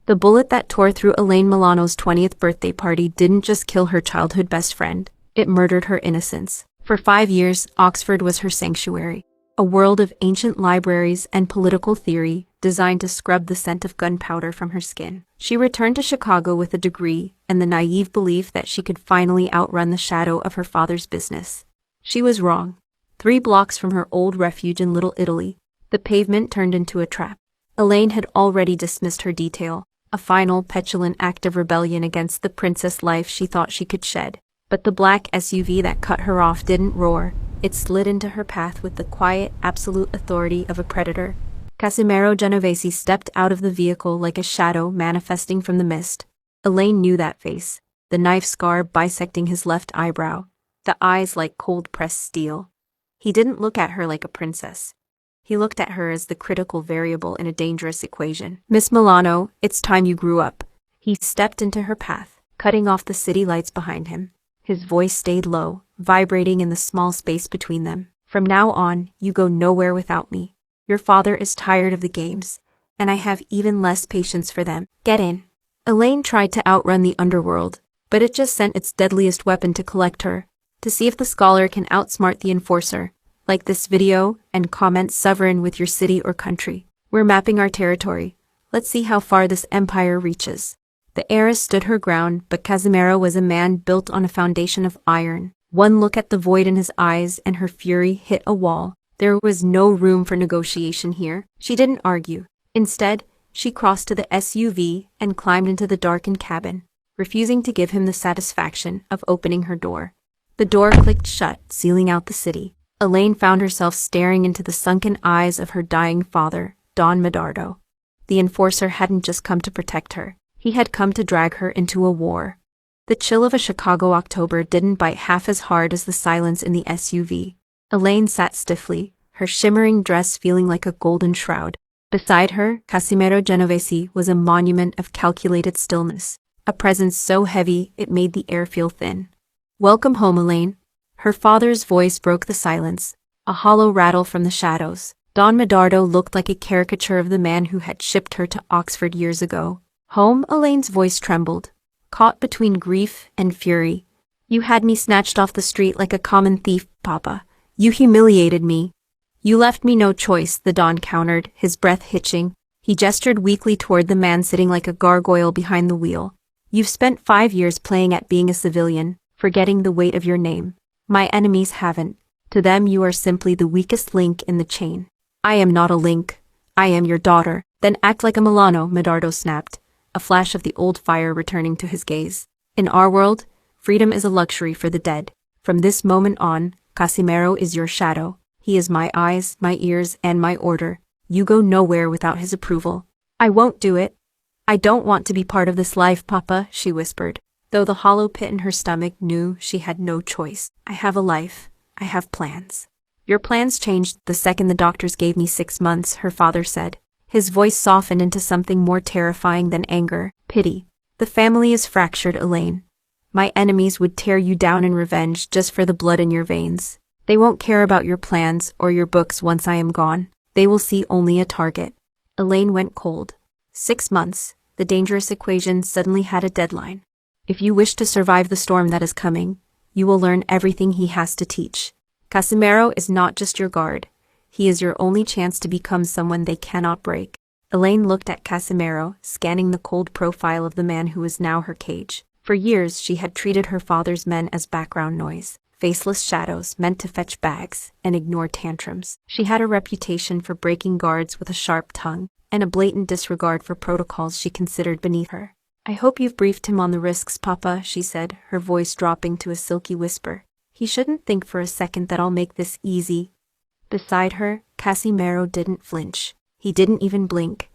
The bullet that tore through Elaine Milano's 20th birthday party didn't just kill her childhood best friend, it murdered her innocence. For 5 years, Oxford was her sanctuary, a world of ancient libraries and political theory designed to scrub the scent of gunpowder from her skin. She returned to Chicago with a degree and the naive belief that she could finally outrun the shadow of her father's business. She was wrong. 3 blocks from her old refuge in Little Italy, the pavement turned into a trap. Elaine had already dismissed her detail, a final, petulant act of rebellion against the princess life she thought she could shed. But the black SUV that cut her off didn't roar. It slid into her path with the quiet, absolute authority of a predator. Casimero Genovesi stepped out of the vehicle like a shadow manifesting from the mist. Elaine knew that face, the knife scar bisecting his left eyebrow, the eyes like cold-pressed steel. He didn't look at her like a princess. He looked at her as the critical variable in a dangerous equation. "Miss Milano, it's time you grew up." He stepped into her path, cutting off the city lights behind him. His voice stayed low, vibrating in the small space between them. "From now on, you go nowhere without me. Your father is tired of the games, and I have even less patience for them. Get in." Elaine tried to outrun the underworld, but it just sent its deadliest weapon to collect her, to see if the scholar can outsmart the enforcer. Like this video and comment sovereign with your city or country. We're mapping our territory. Let's see how far this empire reaches. The heiress stood her ground, but Casimero was a man built on a foundation of iron. One look at the void in his eyes and her fury hit a wall. There was no room for negotiation here. She didn't argue. Instead, she crossed to the SUV and climbed into the darkened cabin, refusing to give him the satisfaction of opening her door. The door clicked shut, sealing out the city. Elaine found herself staring into the sunken eyes of her dying father, Don Medardo. The enforcer hadn't just come to protect her. He had come to drag her into a war. The chill of a Chicago October didn't bite half as hard as the silence in the SUV. Elaine sat stiffly, her shimmering dress feeling like a golden shroud. Beside her, Casimero Genovesi was a monument of calculated stillness, a presence so heavy it made the air feel thin. "Welcome home, Elaine." Her father's voice broke the silence, a hollow rattle from the shadows. Don Medardo looked like a caricature of the man who had shipped her to Oxford years ago. "Home?" Elaine's voice trembled, caught between grief and fury. "You had me snatched off the street like a common thief, Papa. You humiliated me." "You left me no choice," the Don countered, his breath hitching. He gestured weakly toward the man sitting like a gargoyle behind the wheel. "You've spent 5 years playing at being a civilian, forgetting the weight of your name. My enemies haven't. To them you are simply the weakest link in the chain." "I am not a link. I am your daughter." "Then act like a Milano," Medardo snapped, a flash of the old fire returning to his gaze. "In our world, freedom is a luxury for the dead. From this moment on, Casimero is your shadow. He is my eyes, my ears, and my order. You go nowhere without his approval." "I won't do it. I don't want to be part of this life, Papa," she whispered, though the hollow pit in her stomach knew she had no choice. "I have a life. I have plans." "Your plans changed the second the doctors gave me 6 months," her father said. His voice softened into something more terrifying than anger, pity. "The family is fractured, Elaine. My enemies would tear you down in revenge just for the blood in your veins. They won't care about your plans or your books once I am gone. They will see only a target." Elaine went cold. 6 months, the dangerous equation suddenly had a deadline. If you wish to survive the storm that is coming, you will learn everything he has to teach. Casimero is not just your guard. He is your only chance to become someone they cannot break. Elaine looked at Casimero, scanning the cold profile of the man who was now her cage. For years she had treated her father's men as background noise, faceless shadows meant to fetch bags and ignore tantrums. She had a reputation for breaking guards with a sharp tongue, and a blatant disregard for protocols she considered beneath her. "I hope you've briefed him on the risks, Papa," she said, her voice dropping to a silky whisper. "He shouldn't think for a second that I'll make this easy." Beside her, Casimero didn't flinch. He didn't even blink.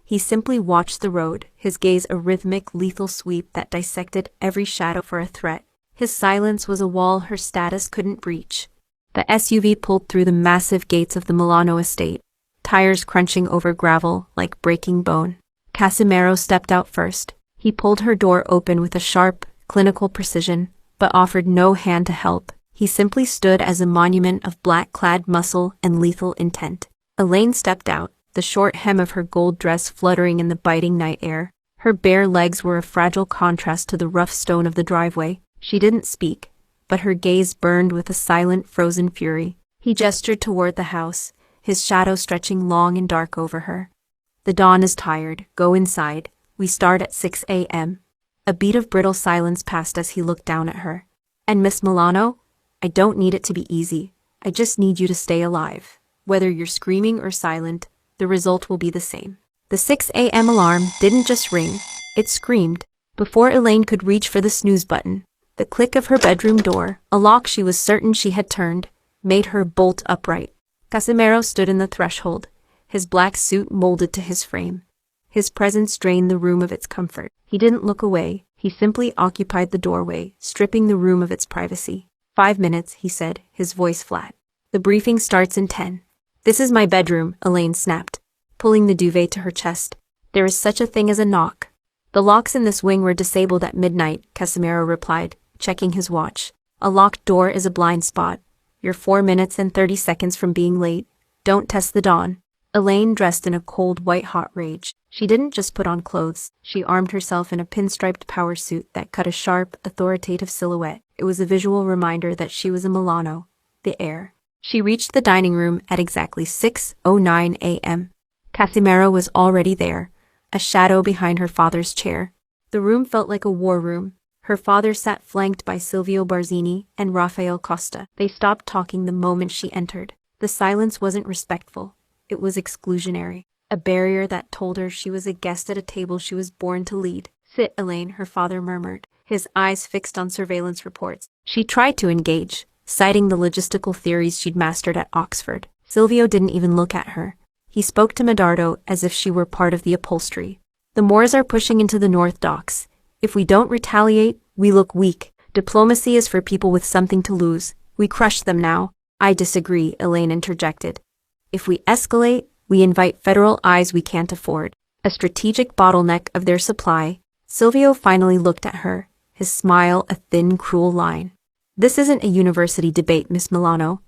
He simply watched the road, his gaze a rhythmic, lethal sweep that dissected every shadow for a threat. His silence was a wall her status couldn't breach. The SUV pulled through the massive gates of the Milano estate, tires crunching over gravel like breaking bone. Casimero stepped out first. He pulled her door open with a sharp, clinical precision, but offered no hand to help. He simply stood as a monument of black-clad muscle and lethal intent. Elaine stepped out, the short hem of her gold dress fluttering in the biting night air. Her bare legs were a fragile contrast to the rough stone of the driveway. She didn't speak, but her gaze burned with a silent, frozen fury. He gestured toward the house, his shadow stretching long and dark over her. "The dawn is tired. Go inside. We start at 6 a.m. A beat of brittle silence passed as he looked down at her. "And Miss Milano? I don't need it to be easy. I just need you to stay alive. Whether you're screaming or silent, the result will be the same." The 6 a.m. alarm didn't just ring, it screamed. Before Elaine could reach for the snooze button, the click of her bedroom door, a lock she was certain she had turned, made her bolt upright. Casimero stood in the threshold, his black suit molded to his frame. His presence drained the room of its comfort. He didn't look away, he simply occupied the doorway, stripping the room of its privacy. 5 minutes, he said, his voice flat. "The briefing starts in 10. "This is my bedroom," Elaine snapped, pulling the duvet to her chest. "There is such a thing as a knock." "The locks in this wing were disabled at midnight," Casimero replied, checking his watch. "A locked door is a blind spot. You're 4 minutes and 30 seconds from being late. Don't test the dawn." Elaine dressed in a cold white-hot rage. She didn't just put on clothes, she armed herself in a pinstriped power suit that cut a sharp, authoritative silhouette. It was a visual reminder that she was a Milano, the heir. She reached the dining room at exactly 6:09 a.m. Casimero was already there, a shadow behind her father's chair. The room felt like a war room. Her father sat flanked by Silvio Barzini and Rafael Costa. They stopped talking the moment she entered. The silence wasn't respectful. It was exclusionary, a barrier that told her she was a guest at a table she was born to lead. "Sit, Elaine," her father murmured, his eyes fixed on surveillance reports. She tried to engage, citing the logistical theories she'd mastered at Oxford. Silvio didn't even look at her. He spoke to Medardo as if she were part of the upholstery. "The Moors are pushing into the North Docks. If we don't retaliate, we look weak. Diplomacy is for people with something to lose. We crush them now." "I disagree," Elaine interjected. "If we escalate, we invite federal eyes we can't afford, a strategic bottleneck of their supply." Silvio finally looked at her, his smile a thin, cruel line. "This isn't a university debate, Miss Milano.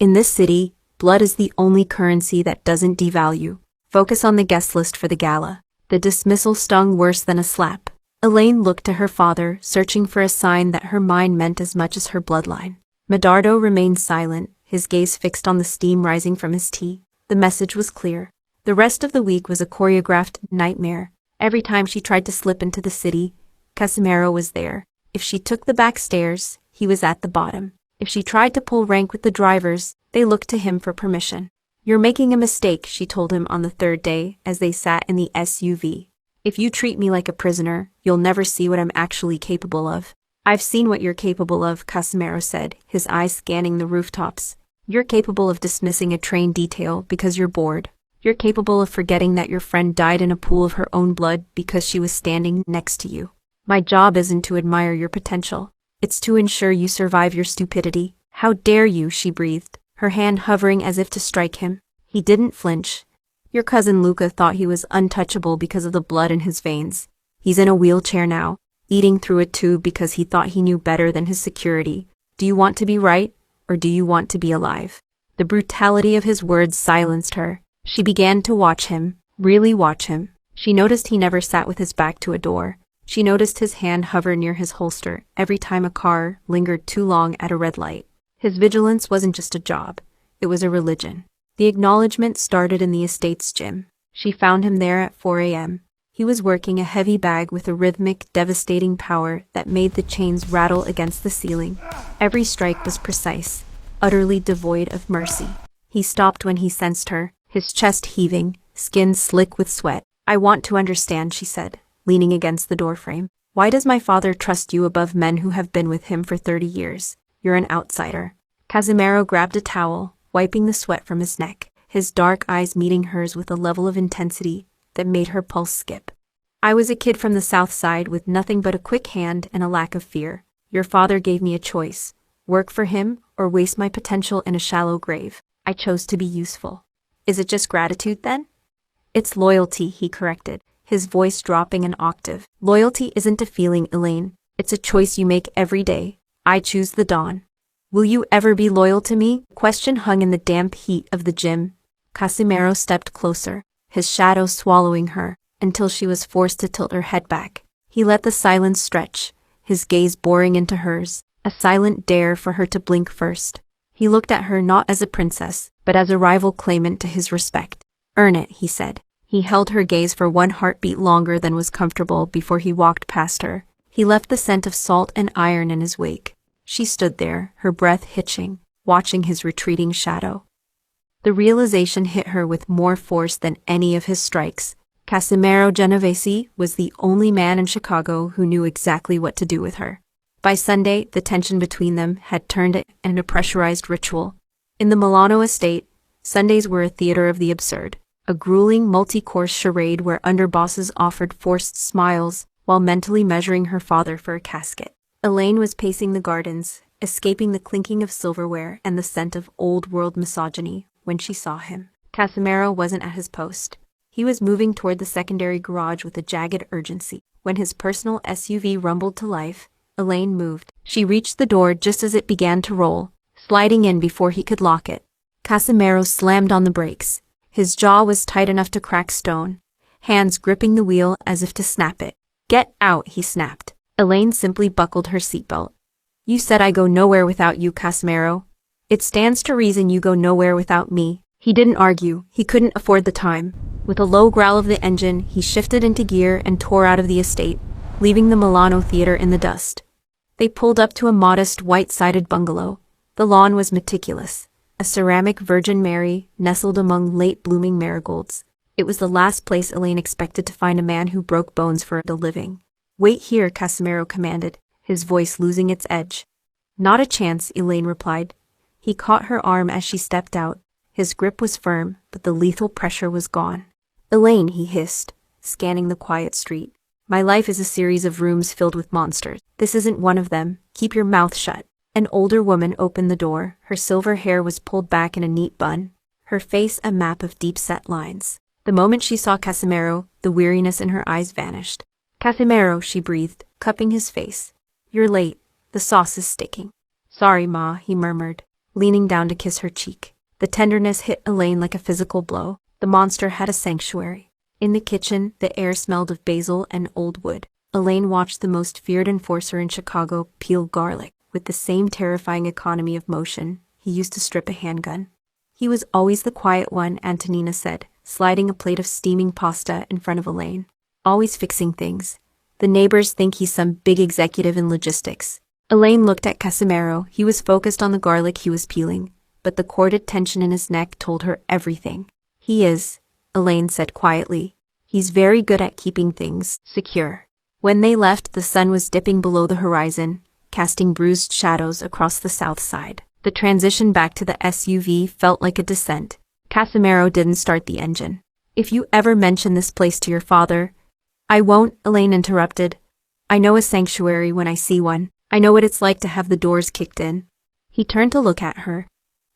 In this city, blood is the only currency that doesn't devalue. Focus on the guest list for the gala." The dismissal stung worse than a slap. Elaine looked to her father, searching for a sign that her mind meant as much as her bloodline. Medardo remained silent, his gaze fixed on the steam rising from his tea. The message was clear. The rest of the week was a choreographed nightmare. Every time she tried to slip into the city, Casimero was there. If she took the back stairs, he was at the bottom. If she tried to pull rank with the drivers, they looked to him for permission. "You're making a mistake," she told him on the third day as they sat in the SUV. "If you treat me like a prisoner, you'll never see what I'm actually capable of." "I've seen what you're capable of," Casimero said, his eyes scanning the rooftops. "You're capable of dismissing a train detail because you're bored. You're capable of forgetting that your friend died in a pool of her own blood because she was standing next to you. My job isn't to admire your potential. It's to ensure you survive your stupidity." "How dare you," she breathed, her hand hovering as if to strike him. He didn't flinch. "Your cousin Luca thought he was untouchable because of the blood in his veins. He's in a wheelchair now, eating through a tube because he thought he knew better than his security. Do you want to be right, or do you want to be alive?" The brutality of his words silenced her. She began to watch him, really watch him. She noticed he never sat with his back to a door. She noticed his hand hover near his holster every time a car lingered too long at a red light. His vigilance wasn't just a job, it was a religion. The acknowledgement started in the estate's gym. She found him there at 4 a.m. He was working a heavy bag with a rhythmic, devastating power that made the chains rattle against the ceiling. Every strike was precise, utterly devoid of mercy. He stopped when he sensed her, his chest heaving, skin slick with sweat. "I want to understand," she said, leaning against the doorframe. "Why does my father trust you above men who have been with him for 30 years? You're an outsider." Casimero grabbed a towel, wiping the sweat from his neck, his dark eyes meeting hers with a level of intensity that made her pulse skip. "I was a kid from the South Side with nothing but a quick hand and a lack of fear. Your father gave me a choice, work for him or waste my potential in a shallow grave. I chose to be useful." "Is it just gratitude then?" "It's loyalty," he corrected, his voice dropping an octave. "Loyalty isn't a feeling, Elaine. It's a choice you make every day. I choose the dawn. Will you ever be loyal to me?" The question hung in the damp heat of the gym. Casimero stepped closer, his shadow swallowing her. until she was forced to tilt her head back. He let the silence stretch, his gaze boring into hers, a silent dare for her to blink first. He looked at her not as a princess, but as a rival claimant to his respect. "Earn it," he said. He held her gaze for one heartbeat longer than was comfortable before he walked past her. He left the scent of salt and iron in his wake. She stood there, her breath hitching, watching his retreating shadow. The realization hit her with more force than any of his strikes. Casimero Genovesi was the only man in Chicago who knew exactly what to do with her. By Sunday, the tension between them had turned into a pressurized ritual. In the Milano estate, Sundays were a theater of the absurd, a grueling multi-course charade where underbosses offered forced smiles while mentally measuring her father for a casket. Elaine was pacing the gardens, escaping the clinking of silverware and the scent of old-world misogyny when she saw him. Casimero wasn't at his post. He was moving toward the secondary garage with a jagged urgency. When his personal SUV rumbled to life, Elaine moved. She reached the door just as it began to roll, sliding in before he could lock it. Casimero slammed on the brakes. His jaw was tight enough to crack stone, hands gripping the wheel as if to snap it. "Get out," he snapped. Elaine simply buckled her seatbelt. "You said I go nowhere without you, Casimero. It stands to reason you go nowhere without me." He didn't argue. He couldn't afford the time. With a low growl of the engine, he shifted into gear and tore out of the estate, leaving the Milano Theater in the dust. They pulled up to a modest white-sided bungalow. The lawn was meticulous, a ceramic Virgin Mary nestled among late-blooming marigolds. It was the last place Elaine expected to find a man who broke bones for a living. "Wait here," Casimero commanded, his voice losing its edge. "Not a chance," Elaine replied. He caught her arm as she stepped out. His grip was firm, but the lethal pressure was gone. "Elaine," he hissed, scanning the quiet street. "My life is a series of rooms filled with monsters. This isn't one of them. Keep your mouth shut." An older woman opened the door. Her silver hair was pulled back in a neat bun, her face a map of deep-set lines. The moment she saw Casimero, the weariness in her eyes vanished. "Casimero," she breathed, cupping his face. "You're late. The sauce is sticking." "Sorry, Ma," he murmured, leaning down to kiss her cheek. The tenderness hit Elaine like a physical blow. The monster had a sanctuary. In the kitchen, the air smelled of basil and old wood. Elaine watched the most feared enforcer in Chicago peel garlic with the same terrifying economy of motion he used to strip a handgun. He was always the quiet one, Antonina said, sliding a plate of steaming pasta in front of Elaine. "Always fixing things. The neighbors think he's some big executive in logistics." Elaine looked at Casimero. He was focused on the garlic he was peeling, but the corded tension in his neck told her everything. "He is," Elaine said quietly. "He's very good at keeping things secure." When they left, the sun was dipping below the horizon, casting bruised shadows across the south side. The transition back to the SUV felt like a descent. Casimero didn't start the engine. "If you ever mention this place to your father—" "I won't," Elaine interrupted. "I know a sanctuary when I see one. I know what it's like to have the doors kicked in." He turned to look at her.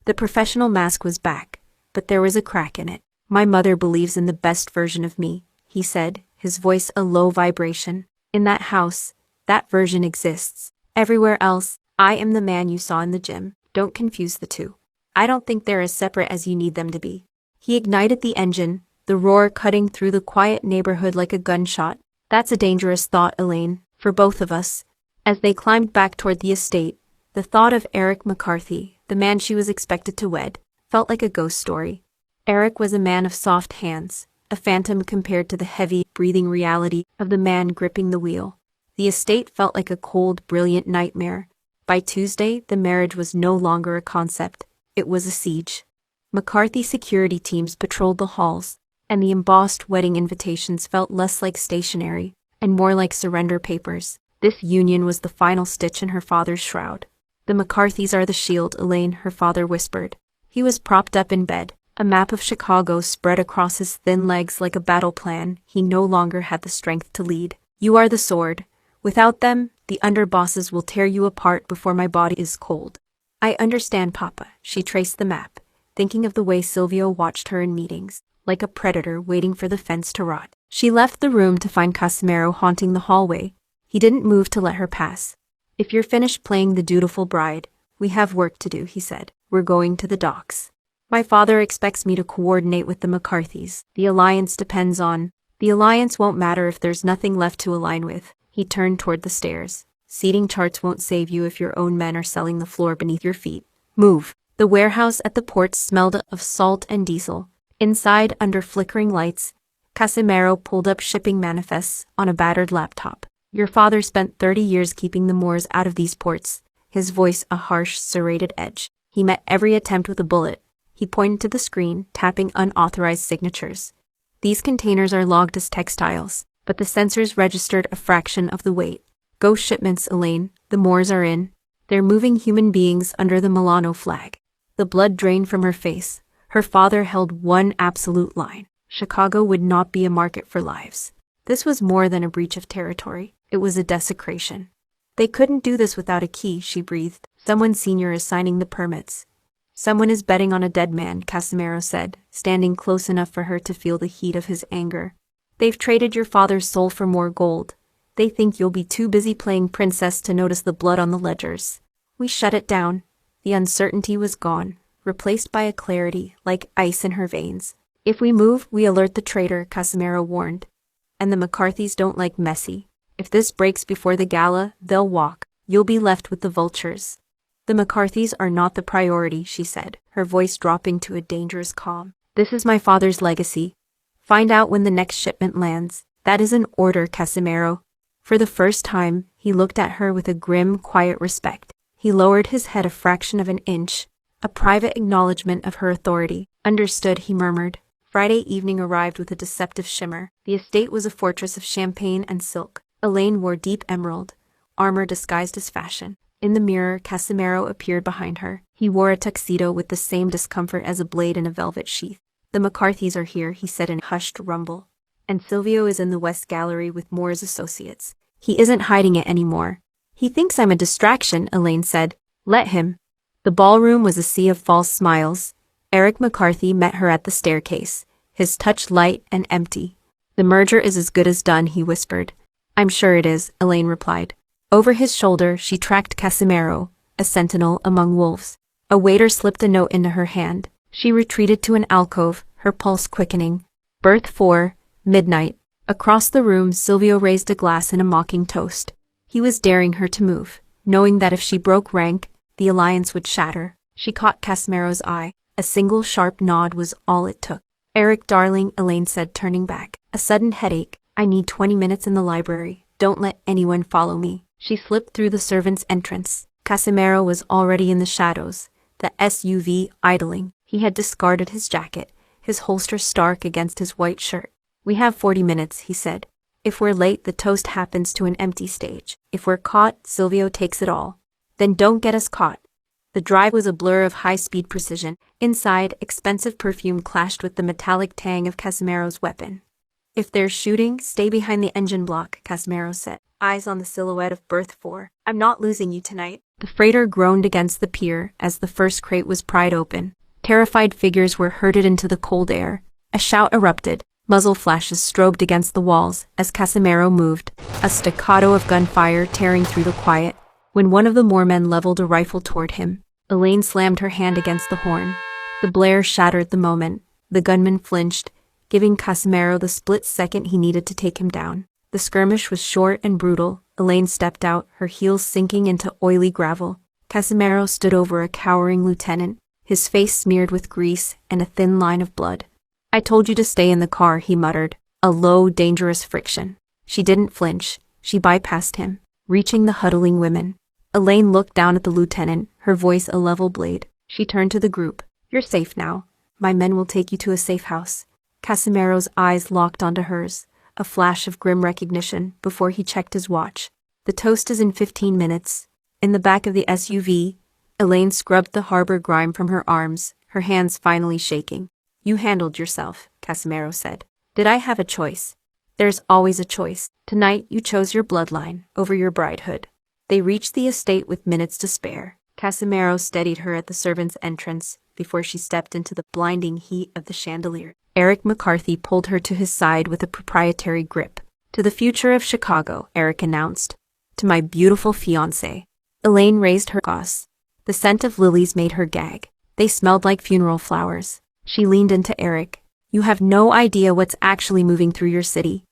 The professional mask was back, but there was a crack in it. "My mother believes in the best version of me," he said, his voice a low vibration. "In that house, that version exists. Everywhere else, I am the man you saw in the gym. Don't confuse the two. I don't think they're as separate as you need them to be." He ignited the engine, the roar cutting through the quiet neighborhood like a gunshot. "That's a dangerous thought, Elaine, for both of us." As they climbed back toward the estate, the thought of Eric McCarthy, the man she was expected to wed, felt like a ghost story. Eric was a man of soft hands, a phantom compared to the heavy, breathing reality of the man gripping the wheel. The estate felt like a cold, brilliant nightmare. By Tuesday, the marriage was no longer a concept. It was a siege. McCarthy security teams patrolled the halls, and the embossed wedding invitations felt less like stationery and more like surrender papers. This union was the final stitch in her father's shroud. "The McCarthys are the shield, Elaine," her father whispered. He was propped up in bed, a map of Chicago spread across his thin legs like a battle plan he no longer had the strength to lead. "You are the sword. Without them, the underbosses will tear you apart before my body is cold." "I understand, Papa." She traced the map, thinking of the way Silvio watched her in meetings, like a predator waiting for the fence to rot. She left the room to find Casimero haunting the hallway. He didn't move to let her pass. "If you're finished playing the dutiful bride, we have work to do," he said. "We're going to the docks. My father expects me to coordinate with the McCarthys. The alliance depends on—" The alliance won't matter if there's nothing left to align with. He turned toward the stairs. Seating charts won't save you if your own men are selling the floor beneath your feet. Move. The warehouse at the port smelled of salt and diesel. Inside, under flickering lights, Casimero pulled up shipping manifests on a battered laptop. Your father spent 30 years keeping the Moors out of these ports, his voice a harsh, serrated edge. He met every attempt with a bullet. He pointed to the screen, tapping unauthorized signatures. These containers are logged as textiles, but the sensors registered a fraction of the weight. Ghost shipments, Elaine. The Moors are in. They're moving human beings under the Milano flag. The blood drained from her face. Her father held one absolute line. Chicago would not be a market for lives. This was more than a breach of territory. It was a desecration. They couldn't do this without a key, she breathed. Someone senior is signing the permits. Someone is betting on a dead man, Casimero said, standing close enough for her to feel the heat of his anger. They've traded your father's soul for more gold. They think you'll be too busy playing princess to notice the blood on the ledgers. We shut it down. The uncertainty was gone, replaced by a clarity like ice in her veins. If we move, we alert the traitor, Casimero warned. And the McCarthys don't like messy. If this breaks before the gala, they'll walk. You'll be left with the vultures. The McCarthys are not the priority, she said, her voice dropping to a dangerous calm. This is my father's legacy. Find out when the next shipment lands. That is an order, Casimero. For the first time, he looked at her with a grim, quiet respect. He lowered his head a fraction of an inch, a private acknowledgement of her authority. Understood, he murmured. Friday evening arrived with a deceptive shimmer. The estate was a fortress of champagne and silk. Elaine wore deep emerald, armor disguised as fashion. In the mirror, Casimero appeared behind her. He wore a tuxedo with the same discomfort as a blade in a velvet sheath. The McCarthys are here, he said in a hushed rumble. And Silvio is in the West Gallery with Moore's associates. He isn't hiding it anymore. He thinks I'm a distraction, Elaine said. Let him. The ballroom was a sea of false smiles. Eric McCarthy met her at the staircase, his touch light and empty. The merger is as good as done, he whispered. I'm sure it is, Elaine replied. Over his shoulder, she tracked Casimero, a sentinel among wolves. A waiter slipped a note into her hand. She retreated to an alcove, her pulse quickening. Berth 4, midnight. Across the room, Silvio raised a glass in a mocking toast. He was daring her to move, knowing that if she broke rank, the alliance would shatter. She caught Casimero's eye. A single sharp nod was all it took. Eric, darling, Elaine said, turning back. A sudden headache. I need 20 minutes in the library. Don't let anyone follow me. She slipped through the servants' entrance. Casimero was already in the shadows, the SUV idling. He had discarded his jacket, his holster stark against his white shirt. We have 40 minutes, he said. If we're late, the toast happens to an empty stage. If we're caught, Silvio takes it all. Then don't get us caught. The drive was a blur of high-speed precision. Inside, expensive perfume clashed with the metallic tang of Casimero's weapon. If there's shooting, stay behind the engine block, Casimero said, eyes on the silhouette of Berth 4. I'm not losing you tonight. The freighter groaned against the pier as the first crate was pried open. Terrified figures were herded into the cold air. A shout erupted. Muzzle flashes strobed against the walls as Casimero moved, a staccato of gunfire tearing through the quiet. When one of the Moormen leveled a rifle toward him, Elaine slammed her hand against the horn. The blare shattered the moment. The gunman flinched, giving Casimero the split second he needed to take him down. The skirmish was short and brutal. Elaine stepped out, her heels sinking into oily gravel. Casimero stood over a cowering lieutenant, his face smeared with grease and a thin line of blood. I told you to stay in the car, he muttered. A low, dangerous friction. She didn't flinch. She bypassed him, reaching the huddling women. Elaine looked down at the lieutenant, her voice a level blade. She turned to the group. You're safe now. My men will take you to a safe house. Casimero's eyes locked onto hers, a flash of grim recognition before he checked his watch. The toast is in 15 minutes. In the back of the SUV, Elaine scrubbed the harbor grime from her arms, her hands finally shaking. You handled yourself, Casimero said. Did I have a choice? There's always a choice. Tonight you chose your bloodline over your bridehood. They reached the estate with minutes to spare. Casimero steadied her at the servants' entrance before she stepped into the blinding heat of the chandelier. Eric McCarthy pulled her to his side with a proprietary grip. To the future of Chicago, Eric announced. To my beautiful fiancé. Elaine raised her gauze. The scent of lilies made her gag. They smelled like funeral flowers. She leaned into Eric. You have no idea what's actually moving through your city.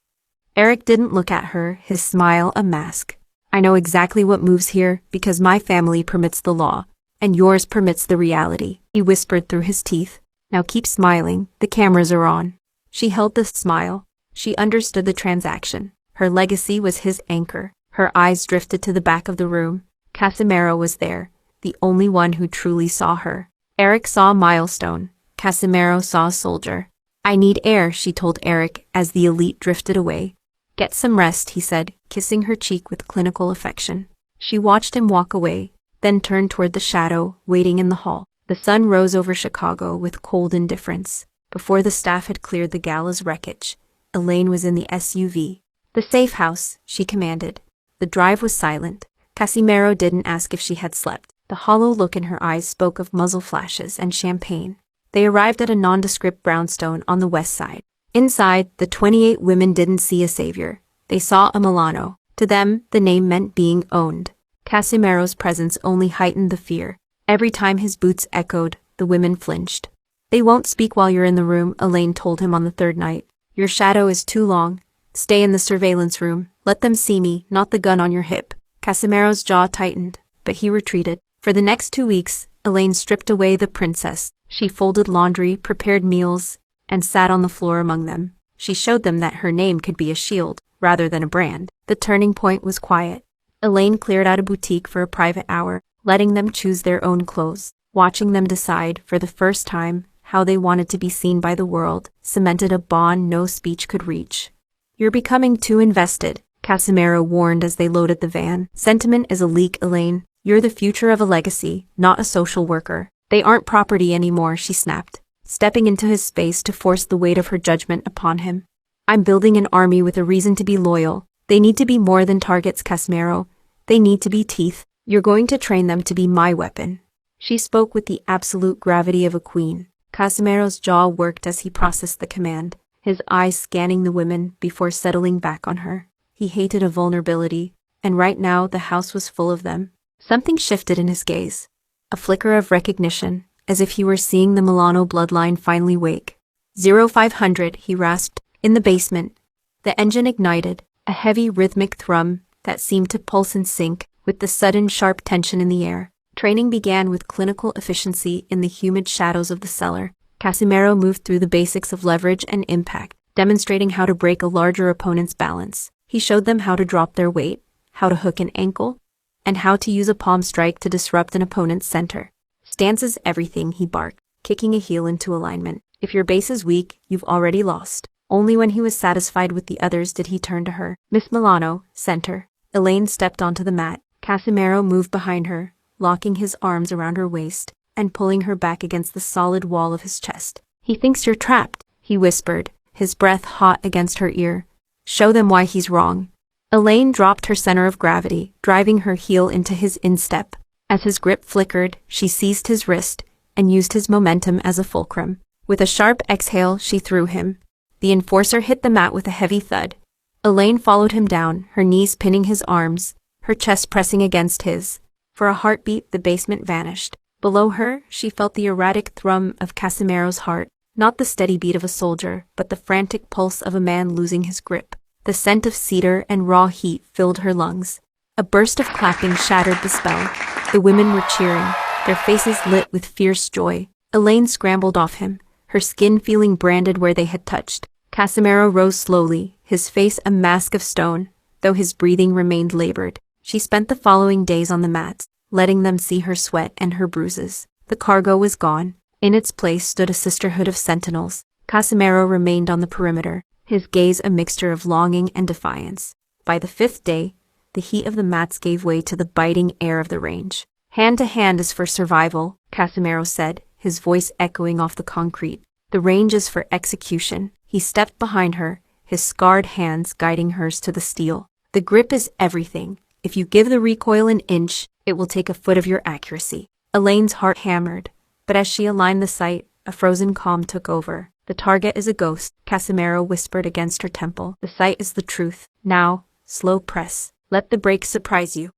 Eric didn't look at her, his smile a mask. I know exactly what moves here because my family permits the law, and yours permits the reality, he whispered through his teeth. Now keep smiling, the cameras are on. She held the smile. She understood the transaction. Her legacy was his anchor. Her eyes drifted to the back of the room. Casimero was there, the only one who truly saw her. Eric saw a milestone. Casimero saw a soldier. I need air, she told Eric as the elite drifted away. Get some rest, he said, kissing her cheek with clinical affection. She watched him walk away, then turned toward the shadow, waiting in the hall. The sun rose over Chicago with cold indifference. Before the staff had cleared the gala's wreckage, Elaine was in the SUV. The safe house, she commanded. The drive was silent. Casimero didn't ask if she had slept. The hollow look in her eyes spoke of muzzle flashes and champagne. They arrived at a nondescript brownstone on the west side. Inside, the 28 women didn't see a savior. They saw a Milano. To them, the name meant being owned. Casimero's presence only heightened the fear. Every time his boots echoed, the women flinched. They won't speak while you're in the room, Elaine told him on the third night. Your shadow is too long. Stay in the surveillance room. Let them see me, not the gun on your hip. Casimero's jaw tightened, but he retreated. For the next 2 weeks, Elaine stripped away the princess. She folded laundry, prepared meals, and sat on the floor among them. She showed them that her name could be a shield, rather than a brand. The turning point was quiet. Elaine cleared out a boutique for a private hour, letting them choose their own clothes. Watching them decide, for the first time, how they wanted to be seen by the world, cemented a bond no speech could reach. You're becoming too invested, Casimero warned as they loaded the van. Sentiment is a leak, Elaine. You're the future of a legacy, not a social worker. They aren't property anymore, she snapped, stepping into his space to force the weight of her judgment upon him. I'm building an army with a reason to be loyal. They need to be more than targets, Casimero. They need to be teeth. You're going to train them to be my weapon. She spoke with the absolute gravity of a queen. Casimero's jaw worked as he processed the command, his eyes scanning the women before settling back on her. He hated a vulnerability, and right now the house was full of them. Something shifted in his gaze. A flicker of recognition, as if he were seeing the Milano bloodline finally wake. 0500, he rasped. In the basement. The engine ignited, a heavy rhythmic thrum that seemed to pulse in sync with the sudden sharp tension in the air. Training began with clinical efficiency in the humid shadows of the cellar. Casimero moved through the basics of leverage and impact, demonstrating how to break a larger opponent's balance. He showed them how to drop their weight, how to hook an ankle, and how to use a palm strike to disrupt an opponent's center. Stance is everything, he barked, kicking a heel into alignment. If your base is weak, you've already lost. Only when he was satisfied with the others did he turn to her. Miss Milano, center. Elaine stepped onto the mat. Casimero moved behind her, locking his arms around her waist and pulling her back against the solid wall of his chest. He thinks you're trapped, he whispered, his breath hot against her ear. Show them why he's wrong. Elaine dropped her center of gravity, driving her heel into his instep. As his grip flickered, she seized his wrist and used his momentum as a fulcrum. With a sharp exhale, she threw him. The enforcer hit the mat with a heavy thud. Elaine followed him down, her knees pinning his arms, her chest pressing against his. For a heartbeat, the basement vanished. Below her, she felt the erratic thrum of Casimero's heart, not the steady beat of a soldier, but the frantic pulse of a man losing his grip. The scent of cedar and raw heat filled her lungs. A burst of clapping shattered the spell. The women were cheering, their faces lit with fierce joy. Elaine scrambled off him, her skin feeling branded where they had touched. Casimero rose slowly, his face a mask of stone, though his breathing remained labored. She spent the following days on the mats, letting them see her sweat and her bruises. The cargo was gone. In its place stood a sisterhood of sentinels. Casimero remained on the perimeter, his gaze a mixture of longing and defiance. By the 5th day, the heat of the mats gave way to the biting air of the range. Hand to hand is for survival, Casimero said, his voice echoing off the concrete. The range is for execution. He stepped behind her, his scarred hands guiding hers to the steel. The grip is everything. If you give the recoil an inch, it will take a foot of your accuracy. Elaine's heart hammered, but as she aligned the sight, a frozen calm took over. The target is a ghost, Casimero whispered against her temple. The sight is the truth. Now, slow press. Let the break surprise you.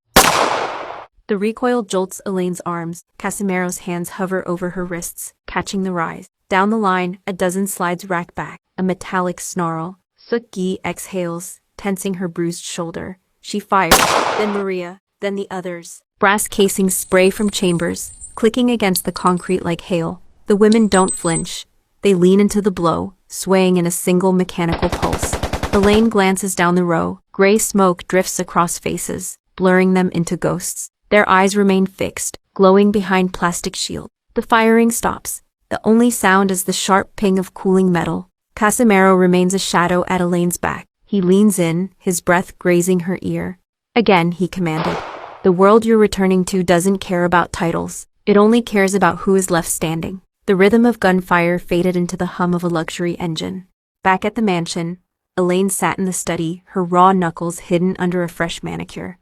The recoil jolts Elaine's arms. Casimero's hands hover over her wrists, catching the rise. Down the line, a dozen slides rack back. A metallic snarl. Suki exhales, tensing her bruised shoulder. She fires, then Maria, then the others. Brass casings spray from chambers, clicking against the concrete like hail. The women don't flinch. They lean into the blow, swaying in a single mechanical pulse. Elaine glances down the row. Gray smoke drifts across faces, blurring them into ghosts. Their eyes remain fixed, glowing behind plastic shield. The firing stops. The only sound is the sharp ping of cooling metal. Casimero remains a shadow at Elaine's back. He leans in, his breath grazing her ear. Again, he commanded. The world you're returning to doesn't care about titles. It only cares about who is left standing. The rhythm of gunfire faded into the hum of a luxury engine. Back at the mansion, Elaine sat in the study, her raw knuckles hidden under a fresh manicure.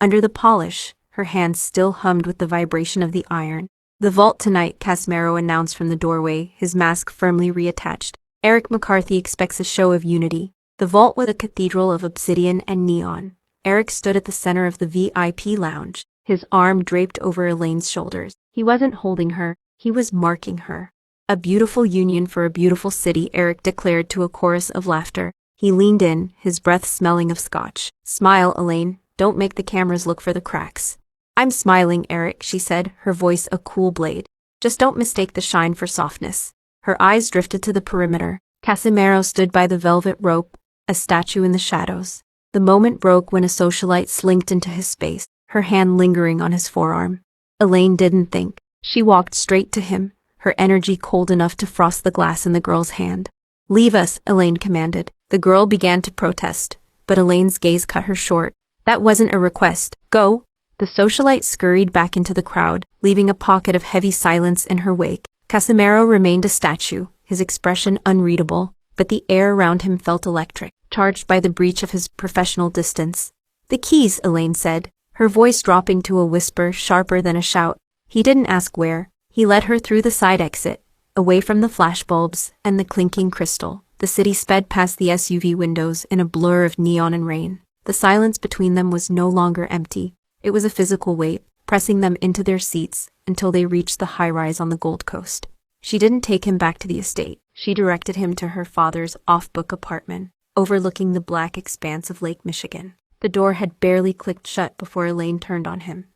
Under the polish, her hands still hummed with the vibration of the iron. The vault tonight, Casimero announced from the doorway, his mask firmly reattached. Eric McCarthy expects a show of unity. The vault was a cathedral of obsidian and neon. Eric stood at the center of the VIP lounge, his arm draped over Elaine's shoulders. He wasn't holding her, he was marking her. A beautiful union for a beautiful city, Eric declared to a chorus of laughter. He leaned in, his breath smelling of scotch. Smile, Elaine, don't make the cameras look for the cracks. I'm smiling, Eric, she said, her voice a cool blade. Just don't mistake the shine for softness. Her eyes drifted to the perimeter. Casimero stood by the velvet rope, a statue in the shadows. The moment broke when a socialite slinked into his space, her hand lingering on his forearm. Elaine didn't think. She walked straight to him, her energy cold enough to frost the glass in the girl's hand. Leave us, Elaine commanded. The girl began to protest, but Elaine's gaze cut her short. That wasn't a request. Go. The socialite scurried back into the crowd, leaving a pocket of heavy silence in her wake. Casimero remained a statue, his expression unreadable, but the air around him felt electric, charged by the breach of his professional distance. The keys, Elaine said, her voice dropping to a whisper sharper than a shout. He didn't ask where. He led her through the side exit, away from the flashbulbs and the clinking crystal. The city sped past the SUV windows in a blur of neon and rain. The silence between them was no longer empty. It was a physical weight, pressing them into their seats until they reached the high-rise on the Gold Coast. She didn't take him back to the estate. She directed him to her father's off-book apartment, overlooking the black expanse of Lake Michigan. The door had barely clicked shut before Elaine turned on him.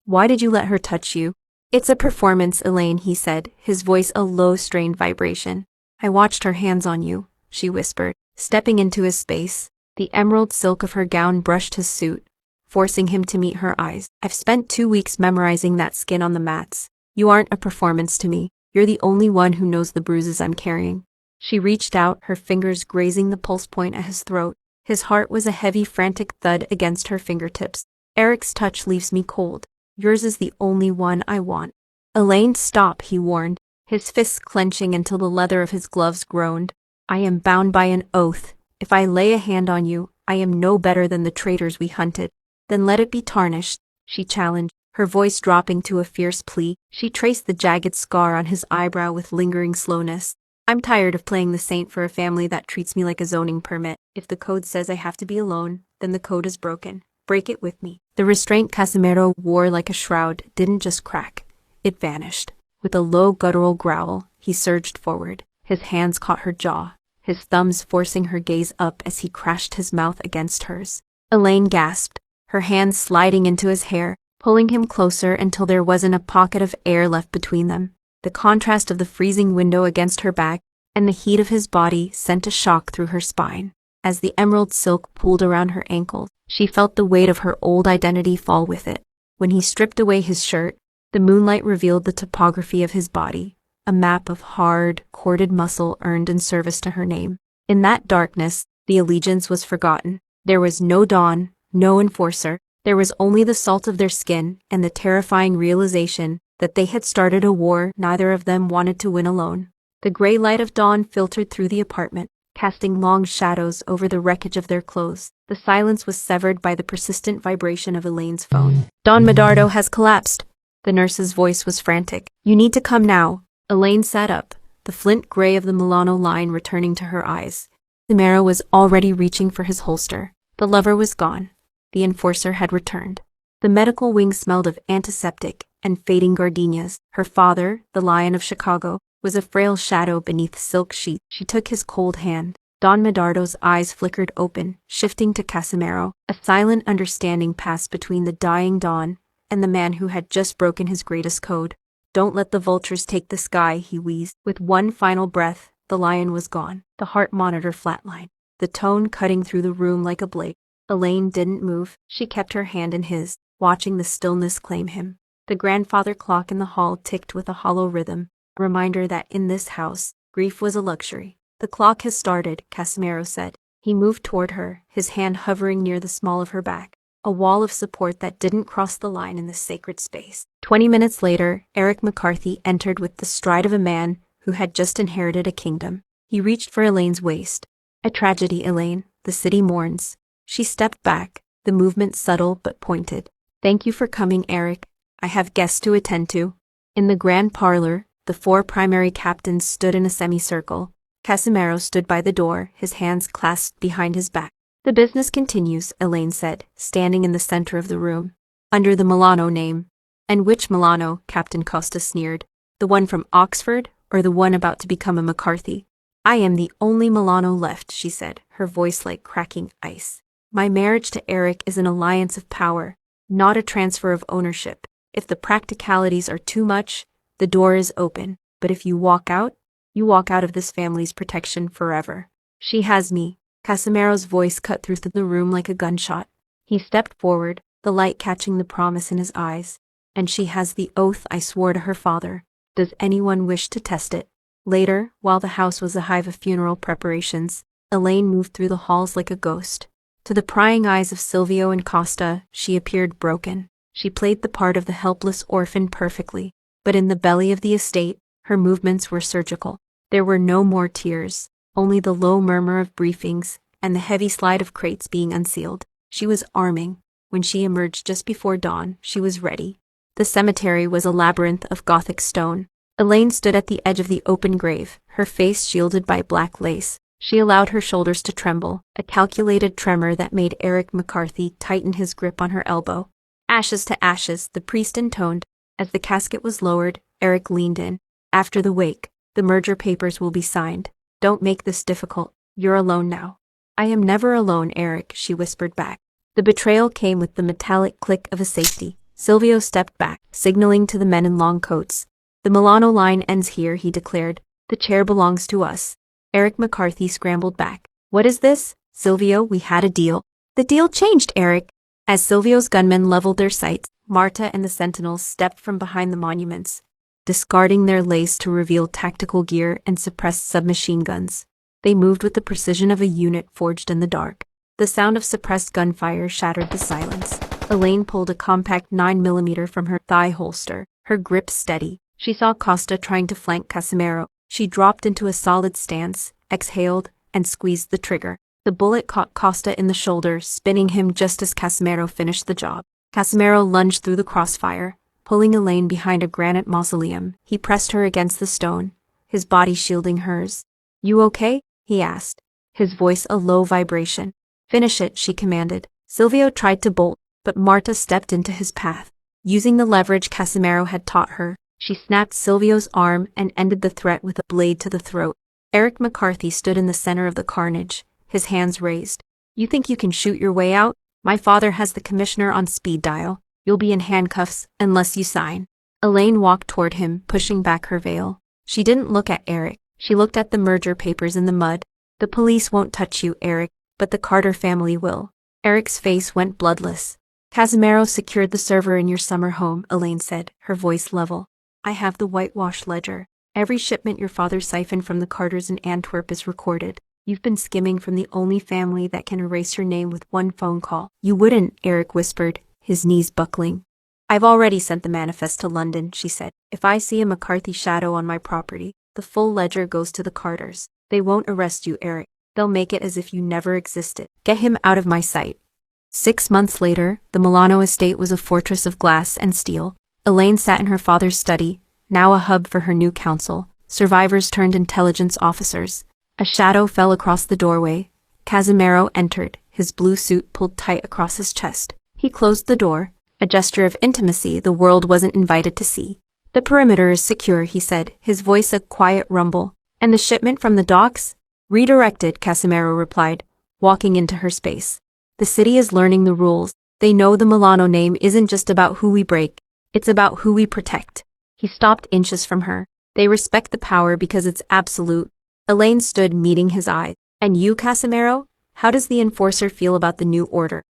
Why did you let her touch you? It's a performance, Elaine, he said, his voice a low, strained vibration. I watched her hands on you, she whispered, stepping into his space. The emerald silk of her gown brushed his suit, forcing him to meet her eyes. I've spent 2 weeks memorizing that skin on the mats. You aren't a performance to me. You're the only one who knows the bruises I'm carrying. She reached out, her fingers grazing the pulse point at his throat. His heart was a heavy, frantic thud against her fingertips. Eric's touch leaves me cold. Yours is the only one I want. Elaine, stop, he warned, his fists clenching until the leather of his gloves groaned. I am bound by an oath. If I lay a hand on you, I am no better than the traitors we hunted. Then let it be tarnished, she challenged, her voice dropping to a fierce plea. She traced the jagged scar on his eyebrow with lingering slowness. I'm tired of playing the saint for a family that treats me like a zoning permit. If the code says I have to be alone, then the code is broken. Break it with me. The restraint Casimero wore like a shroud didn't just crack. It vanished. With a low guttural growl, he surged forward. His hands caught her jaw, his thumbs forcing her gaze up as he crashed his mouth against hers. Elaine gasped, her hands sliding into his hair, pulling him closer until there wasn't a pocket of air left between them. The contrast of the freezing window against her back and the heat of his body sent a shock through her spine. As the emerald silk pulled around her ankles, she felt the weight of her old identity fall with it. When he stripped away his shirt, the moonlight revealed the topography of his body, a map of hard, corded muscle earned in service to her name. In that darkness, the allegiance was forgotten. There was no dawn, no enforcer. There was only the salt of their skin and the terrifying realization that they had started a war neither of them wanted to win alone. The gray light of dawn filtered through the apartment, casting long shadows over the wreckage of their clothes. The silence was severed by the persistent vibration of Elaine's phone. Don Medardo has collapsed. The nurse's voice was frantic. You need to come now. Elaine sat up, the flint gray of the Milano line returning to her eyes. Casimero was already reaching for his holster. The lover was gone. The enforcer had returned. The medical wing smelled of antiseptic and fading gardenias. Her father, the Lion of Chicago, was a frail shadow beneath silk sheets. She took his cold hand. Don Medardo's eyes flickered open, shifting to Casimero. A silent understanding passed between the dying Don and the man who had just broken his greatest code. "Don't let the vultures take the sky," he wheezed. With one final breath, the lion was gone. The heart monitor flatlined, the tone cutting through the room like a blade. Elaine didn't move. She kept her hand in his, watching the stillness claim him. The grandfather clock in the hall ticked with a hollow rhythm, a reminder that in this house, grief was a luxury. "The clock has started," Casimero said. He moved toward her, his hand hovering near the small of her back, a wall of support that didn't cross the line in this sacred space. 20 minutes later, Eric McCarthy entered with the stride of a man who had just inherited a kingdom. He reached for Elaine's waist. "A tragedy, Elaine. The city mourns." She stepped back, the movement subtle but pointed. "Thank you for coming, Eric. I have guests to attend to." In the grand parlor, the 4 primary captains stood in a semicircle. Casimero stood by the door, his hands clasped behind his back. "The business continues," Elaine said, standing in the center of the room. "Under the Milano name." "And which Milano?" Captain Costa sneered. "The one from Oxford, or the one about to become a McCarthy?" "I am the only Milano left," she said, her voice like cracking ice. "My marriage to Eric is an alliance of power, not a transfer of ownership. If the practicalities are too much, the door is open, but if you walk out of this family's protection forever." "She has me." Casimero's voice cut through the room like a gunshot. He stepped forward, the light catching the promise in his eyes. "And she has the oath I swore to her father. Does anyone wish to test it?" Later, while the house was a hive of funeral preparations, Elaine moved through the halls like a ghost. To the prying eyes of Silvio and Costa, she appeared broken. She played the part of the helpless orphan perfectly, but in the belly of the estate, her movements were surgical. There were no more tears, only the low murmur of briefings and the heavy slide of crates being unsealed. She was arming. When she emerged just before dawn, she was ready. The cemetery was a labyrinth of Gothic stone. Elaine stood at the edge of the open grave, her face shielded by black lace. She allowed her shoulders to tremble, a calculated tremor that made Eric McCarthy tighten his grip on her elbow. "Ashes to ashes," the priest intoned. As the casket was lowered, Eric leaned in. "After the wake, the merger papers will be signed. Don't make this difficult. You're alone now." "I am never alone, Eric," she whispered back. The betrayal came with the metallic click of a safety. Silvio stepped back, signaling to the men in long coats. "The Milano line ends here," he declared. "The chair belongs to us." Eric McCarthy scrambled back. "What is this?" "Silvio, we had a deal." "The deal changed, Eric." As Silvio's gunmen leveled their sights, Marta and the sentinels stepped from behind the monuments, discarding their lace to reveal tactical gear and suppressed submachine guns. They moved with the precision of a unit forged in the dark. The sound of suppressed gunfire shattered the silence. Elaine pulled a compact 9mm from her thigh holster, her grip steady. She saw Costa trying to flank Casimero. She dropped into a solid stance, exhaled, and squeezed the trigger. The bullet caught Costa in the shoulder, spinning him just as Casimero finished the job. Casimero lunged through the crossfire, pulling Elaine behind a granite mausoleum. He pressed her against the stone, his body shielding hers. "You okay?" he asked, his voice a low vibration. "Finish it," she commanded. Silvio tried to bolt, but Marta stepped into his path. Using the leverage Casimero had taught her, she snapped Silvio's arm and ended the threat with a blade to the throat. Eric McCarthy stood in the center of the carnage, his hands raised. "You think you can shoot your way out? My father has the commissioner on speed dial. You'll be in handcuffs unless you sign." Elaine walked toward him, pushing back her veil. She didn't look at Eric. She looked at the merger papers in the mud. "The police won't touch you, Eric, but the Carter family will." Eric's face went bloodless. "Casimero secured the server in your summer home," Elaine said, her voice level. "I have the whitewash ledger. Every shipment your father siphoned from the Carters in Antwerp is recorded. You've been skimming from the only family that can erase your name with one phone call." "You wouldn't," Eric whispered, his knees buckling. "I've already sent the manifest to London," she said. "If I see a McCarthy shadow on my property, the full ledger goes to the Carters. They won't arrest you, Eric. They'll make it as if you never existed. Get him out of my sight." 6 months later, the Milano estate was a fortress of glass and steel. Elaine sat in her father's study, now a hub for her new council. Survivors turned intelligence officers. A shadow fell across the doorway. Casimero entered, his blue suit pulled tight across his chest. He closed the door, a gesture of intimacy the world wasn't invited to see. The perimeter is secure, he said, his voice a quiet rumble. And the shipment from the docks? Redirected, Casimero replied, walking into her space. The city is learning the rules. They know the Milano name isn't just about who we break, it's about who we protect. He stopped inches from her. They respect the power because it's absolute. Elaine stood, meeting his eyes. And you, Casimero? How does the enforcer feel about the new order?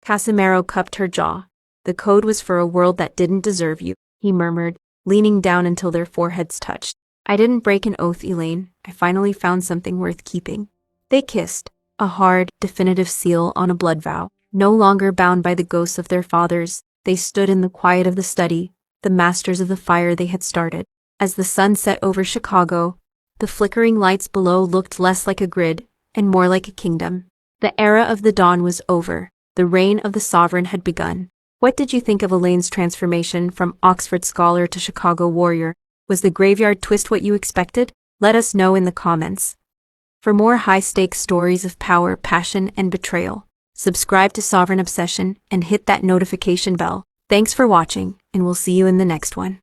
Casimero cupped her jaw. The code was for a world that didn't deserve you, he murmured, leaning down until their foreheads touched. I didn't break an oath, Elaine. I finally found something worth keeping. They kissed, a hard, definitive seal on a blood vow. No longer bound by the ghosts of their fathers, they stood in the quiet of the study, the masters of the fire they had started. As the sun set over Chicago, the flickering lights below looked less like a grid and more like a kingdom. The era of the dawn was over. The reign of the sovereign had begun. What did you think of Elaine's transformation from Oxford scholar to Chicago warrior? Was the graveyard twist what you expected? Let us know in the comments. For more high-stakes stories of power, passion, and betrayal, subscribe to Sovereign Obsession and hit that notification bell. Thanks for watching, and we'll see you in the next one.